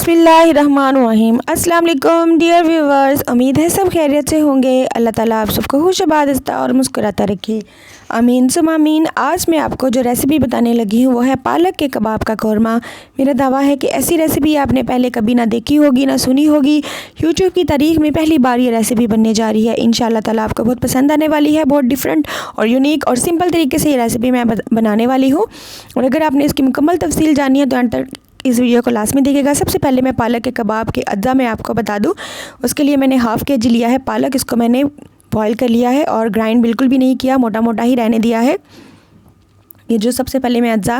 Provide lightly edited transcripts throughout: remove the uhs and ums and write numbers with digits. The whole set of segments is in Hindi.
बिस्मिल्लाहिर्रहमानिर्रहीम। अस्सलाम वालेकुम डियर व्यूवर्स, उम्मीद है सब खैरियत से होंगे। अल्लाह ताला आप सबको खुशबाद हंसता और मुस्कुराता रखे, आमीन सुम आमीन। आज मैं आपको जो रेसिपी बताने लगी हूँ वो है पालक के कबाब का कौरमा। मेरा दावा है कि ऐसी रेसिपी आपने पहले कभी ना देखी होगी ना सुनी होगी। यूट्यूब की तारीख में पहली बार ये रेसिपी बनने जा रही है। इंशाल्लाह ताला आपको बहुत पसंद आने वाली है। बहुत डिफरेंट और यूनिक और सिंपल तरीके से ये रेसिपी मैं बनाने वाली हूँ। और अगर आपने इसकी मुकम्मल तफसील जानी है तो अंत तक इस वीडियो को लास्ट में देखिएगा। सबसे पहले मैं पालक के कबाब के अज्जा मैं आपको बता दूं। उसके लिए मैंने हाफ़ केजी लिया है पालक। इसको मैंने बॉईल कर लिया है और ग्राइंड बिल्कुल भी नहीं किया, मोटा मोटा ही रहने दिया है। ये जो सबसे पहले मैं अज्जा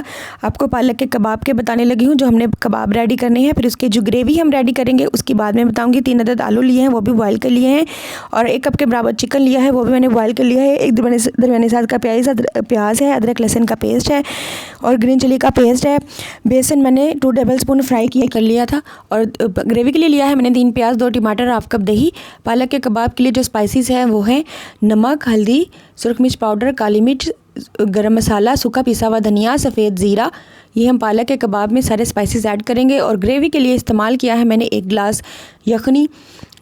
आपको पालक के कबाब के बताने लगी हूँ, जो हमने कबाब रेडी करने हैं। फिर उसके जो ग्रेवी हम रेडी करेंगे उसकी बाद में बताऊँगी। 3 अदद आलू लिए हैं, वो भी बॉईल कर लिए हैं। और 1 कप के बराबर चिकन लिया है, वो भी मैंने बॉईल कर लिया है। एक दरमियाने साइज़ का प्याज है, अदरक लहसुन का पेस्ट है और ग्रीन चिली का पेस्ट है। बेसन मैंने 2 टेबलस्पून फ्राई कर लिया था। और ग्रेवी के लिए लिया है मैंने 3 प्याज, 2 टमाटर, हाफ कप दही। पालक के कबाब के लिए जो स्पाइसेस हैं वो हैं नमक, हल्दी, सुरख मिर्च पाउडर, काली मिर्च, गरम मसाला, सूखा पिसा हुआ धनिया, सफ़ेद ज़ीरा। ये हम पालक के कबाब में सारे स्पाइसेस ऐड करेंगे। और ग्रेवी के लिए इस्तेमाल किया है मैंने 1 गिलास यखनी।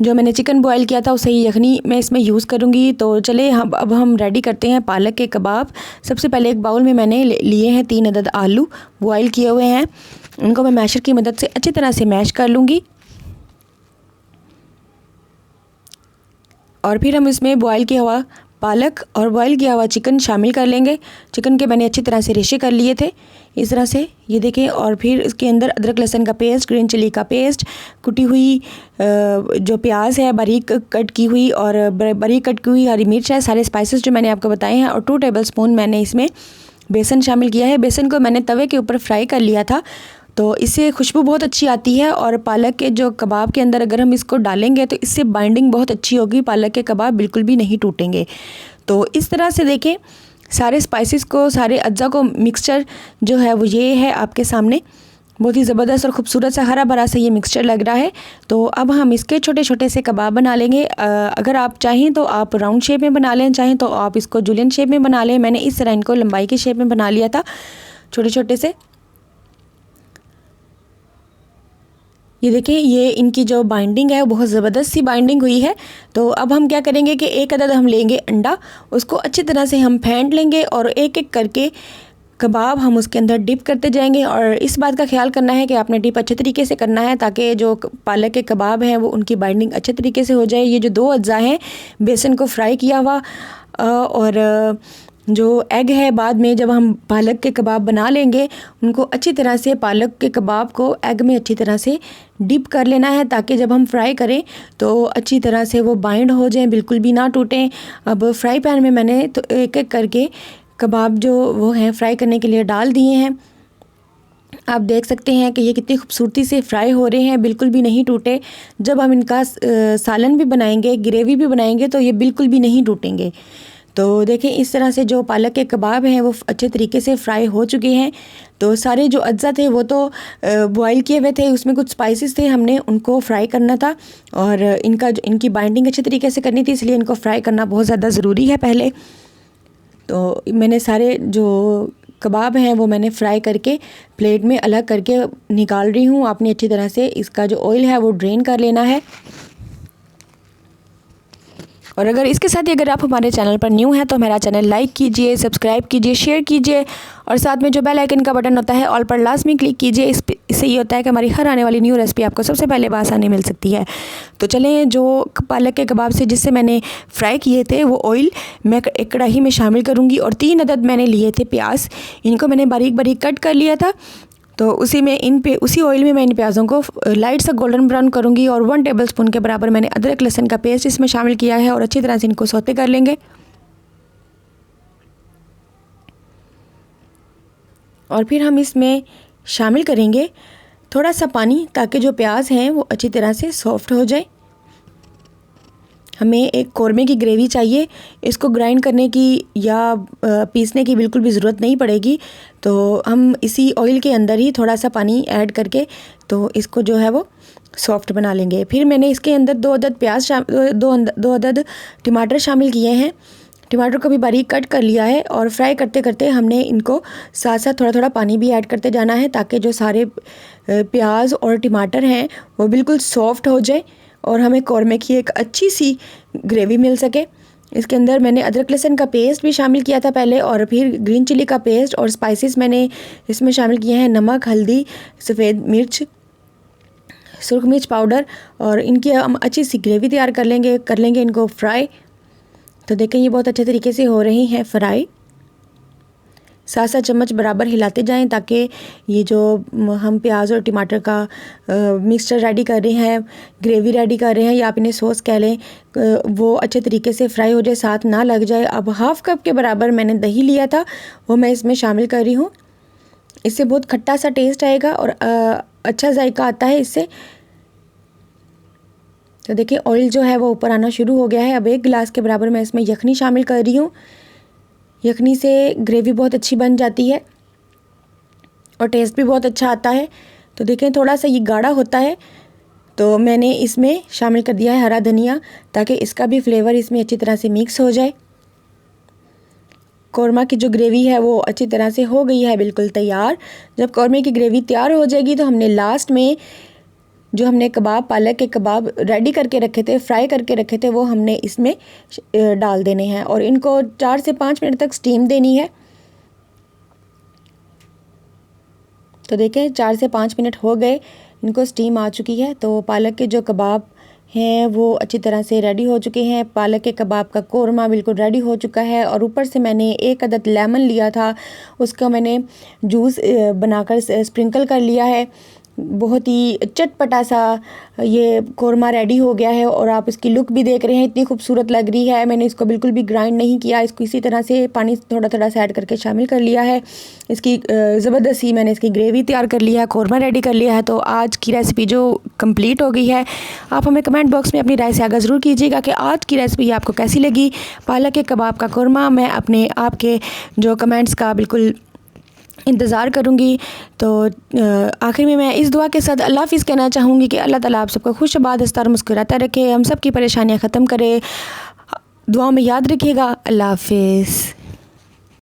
जो मैंने चिकन बॉयल किया था उसे ही यखनी मैं इसमें यूज़ करूँगी। तो चले अब हम रेडी करते हैं पालक के कबाब। सबसे पहले एक बाउल में मैंने लिए हैं 3 अदद आलू बॉयल किए हुए हैं। उनको मैं मैशर की मदद से अच्छी तरह से मैश कर लूँगी। और फिर हम इसमें बॉयल किया हुआ पालक और बॉयल किया हुआ चिकन शामिल कर लेंगे। चिकन के मैंने अच्छी तरह से रेशे कर लिए थे इस तरह से, ये देखें। और फिर इसके अंदर अदरक लहसुन का पेस्ट, ग्रीन चिली का पेस्ट, कुटी हुई जो प्याज है बारीक कट की हुई और बारीक कट की हुई हरी मिर्च है, सारे स्पाइसेस जो मैंने आपको बताए हैं। और 2 टेबलस्पून मैंने इसमें बेसन शामिल किया है। बेसन को मैंने तवे के ऊपर फ्राई कर लिया था, तो इससे खुशबू बहुत अच्छी आती है। और पालक के जो कबाब के अंदर अगर हम इसको डालेंगे तो इससे बाइंडिंग बहुत अच्छी होगी, पालक के कबाब बिल्कुल भी नहीं टूटेंगे। तो इस तरह से देखें सारे स्पाइसेस को, सारे अज्जा को मिक्सचर जो है वो ये है आपके सामने। बहुत ही ज़बरदस्त और ख़ूबसूरत सा हरा भरा सा ये मिक्सचर लग रहा है। तो अब हम इसके छोटे छोटे से कबाब बना लेंगे। अगर आप चाहें तो आप राउंड शेप में बना लें, चाहें तो आप इसको जूलियन शेप में बना लें। मैंने इस तरह इनको लंबाई के शेप में बना लिया था छोटे छोटे से। ये देखिए ये इनकी जो बाइंडिंग है बहुत ज़बरदस्त सी बाइंडिंग हुई है। तो अब हम क्या करेंगे कि 1 अदद हम लेंगे अंडा, उसको अच्छी तरह से हम फेंट लेंगे और एक एक करके कबाब हम उसके अंदर डिप करते जाएंगे। और इस बात का ख्याल करना है कि आपने डिप अच्छे तरीके से करना है ताकि जो पालक के कबाब हैं वो उनकी बाइंडिंग अच्छे तरीके से हो जाए। ये जो 2 अज्जा हैं बेसन को फ्राई किया हुआ और जो एग है, बाद में जब हम पालक के कबाब बना लेंगे उनको अच्छी तरह से पालक के कबाब को एग में अच्छी तरह से डिप कर लेना है ताकि जब हम फ्राई करें तो अच्छी तरह से वो बाइंड हो जाएं, बिल्कुल भी ना टूटें। अब फ्राई पैन में मैंने तो एक एक करके कबाब जो वो हैं फ्राई करने के लिए डाल दिए हैं। आप देख सकते हैं कि ये कितनी खूबसूरती से फ्राई हो रहे हैं, बिल्कुल भी नहीं टूटे। जब हम इनका सालन भी बनाएंगे, ग्रेवी भी बनाएंगे तो ये बिल्कुल भी नहीं टूटेंगे। तो देखें इस तरह से जो पालक के कबाब हैं वो अच्छे तरीके से फ्राई हो चुके हैं। तो सारे जो अज्जा थे वो तो बॉईल किए हुए थे, उसमें कुछ स्पाइसेस थे, हमने उनको फ्राई करना था और इनकी बाइंडिंग अच्छे तरीके से करनी थी, इसलिए इनको फ्राई करना बहुत ज़्यादा ज़रूरी है पहले। तो मैंने सारे जो कबाब हैं वो मैंने फ्राई करके प्लेट में अलग करके निकाल रही हूँ। आपने अच्छी तरह से इसका जो ऑयल है वो ड्रेन कर लेना है। और अगर इसके साथ ही अगर आप हमारे चैनल पर न्यू हैं तो हमारा चैनल लाइक कीजिए, सब्सक्राइब कीजिए, शेयर कीजिए और साथ में जो बेल आइकन का बटन होता है ऑल पर लास्ट में क्लिक कीजिए। इससे ये होता है कि हमारी हर आने वाली न्यू रेसिपी आपको सबसे पहले आसानी मिल सकती है। तो चलें, जो पालक के कबाब से जिससे मैंने फ्राई किए थे वो ऑयल मैं एक कढ़ाई में शामिल करूँगी। और 3 अदद मैंने लिए थे प्याज, इनको मैंने बारीक बारीक कट कर लिया था। तो उसी ऑयल में मैं इन प्याज़ों को लाइट सा गोल्डन ब्राउन करूँगी। और 1 टेबलस्पून के बराबर मैंने अदरक लहसुन का पेस्ट इसमें शामिल किया है और अच्छी तरह से इनको सौते कर लेंगे। और फिर हम इसमें शामिल करेंगे थोड़ा सा पानी ताकि जो प्याज हैं वो अच्छी तरह से सॉफ्ट हो जाए। हमें एक कौरमे की ग्रेवी चाहिए, इसको ग्राइंड करने की या पीसने की बिल्कुल भी ज़रूरत नहीं पड़ेगी। तो हम इसी ऑयल के अंदर ही थोड़ा सा पानी ऐड करके तो इसको जो है वो सॉफ्ट बना लेंगे। फिर मैंने इसके अंदर 2 अदद टमाटर शामिल किए हैं। टमाटर को भी बारीक कट कर लिया है और फ्राई करते करते हमने इनको साथ साथ थोड़ा थोड़ा पानी भी ऐड करते जाना है ताकि जो सारे प्याज और टमाटर हैं वो बिल्कुल सॉफ्ट हो जाए और हमें कौरमे की एक अच्छी सी ग्रेवी मिल सके। इसके अंदर मैंने अदरक लहसुन का पेस्ट भी शामिल किया था पहले, और फिर ग्रीन चिली का पेस्ट और स्पाइसेस मैंने इसमें शामिल किए हैं, नमक, हल्दी, सफ़ेद मिर्च, सुरख मिर्च पाउडर, और इनकी हम अच्छी सी ग्रेवी तैयार कर लेंगे इनको फ्राई। तो देखें ये बहुत अच्छे तरीके से हो रही हैं फ्राई। साथ साथ चम्मच बराबर हिलाते जाएं ताकि ये जो हम प्याज और टमाटर का मिक्सचर रेडी कर रहे हैं, ग्रेवी रेडी कर रहे हैं, या आप इन्हें सॉस कह लें, वो अच्छे तरीके से फ्राई हो जाए, साथ ना लग जाए। अब हाफ़ कप के बराबर मैंने दही लिया था, वो मैं इसमें शामिल कर रही हूँ। इससे बहुत खट्टा सा टेस्ट आएगा और अच्छा जायका आता है इससे। तो देखिए ऑयल जो है वो ऊपर आना शुरू हो गया है। अब 1 गिलास के बराबर मैं इसमें यखनी शामिल कर रही हूँ। यखनी से ग्रेवी बहुत अच्छी बन जाती है और टेस्ट भी बहुत अच्छा आता है। तो देखें थोड़ा सा ये गाढ़ा होता है, तो मैंने इसमें शामिल कर दिया है हरा धनिया ताकि इसका भी फ्लेवर इसमें अच्छी तरह से मिक्स हो जाए। कौरमा की जो ग्रेवी है वो अच्छी तरह से हो गई है, बिल्कुल तैयार। जब कौरमे की ग्रेवी तैयार हो जाएगी तो हमने लास्ट में जो हमने कबाब, पालक के कबाब रेडी करके रखे थे, फ्राई करके रखे थे, वो हमने इसमें डाल देने हैं और इनको 4 से 5 मिनट तक स्टीम देनी है। तो देखें 4 से 5 मिनट हो गए, इनको स्टीम आ चुकी है। तो पालक के जो कबाब हैं वो अच्छी तरह से रेडी हो चुके हैं। पालक के कबाब का कौरमा बिल्कुल रेडी हो चुका है और ऊपर से मैंने 1 अदद लेमन लिया था, उसका मैंने जूस बनाकर स्प्रिंकल कर लिया है। बहुत ही चटपटा सा ये कौरमा रेडी हो गया है और आप इसकी लुक भी देख रहे हैं, इतनी खूबसूरत लग रही है। मैंने इसको बिल्कुल भी ग्राइंड नहीं किया, इसको इसी तरह से पानी थोड़ा थोड़ा सा ऐड करके शामिल कर लिया है। इसकी ज़बरदस्त सी मैंने इसकी ग्रेवी तैयार कर लिया है, कौरमा रेडी कर लिया है। तो आज की रेसिपी जो कंप्लीट हो गई है। आप हमें कमेंट बॉक्स में अपनी राय से आगाह ज़रूर कीजिएगा कि आज की रेसिपी आपको कैसी लगी। पालक के कबाब का कौरमा मैं अपने आपके जो कमेंट्स का बिल्कुल इंतज़ार करूँगी। तो आखिर में मैं इस दुआ के साथ अल्लाह हाफ़िज़ कहना चाहूँगी कि अल्लाह ताला आप सबको खुश आबाद हंसता और मुस्कुराता रखे, हम सब की परेशानियाँ ख़त्म करे। दुआ में याद रखिएगा। अल्लाह हाफ़िज़।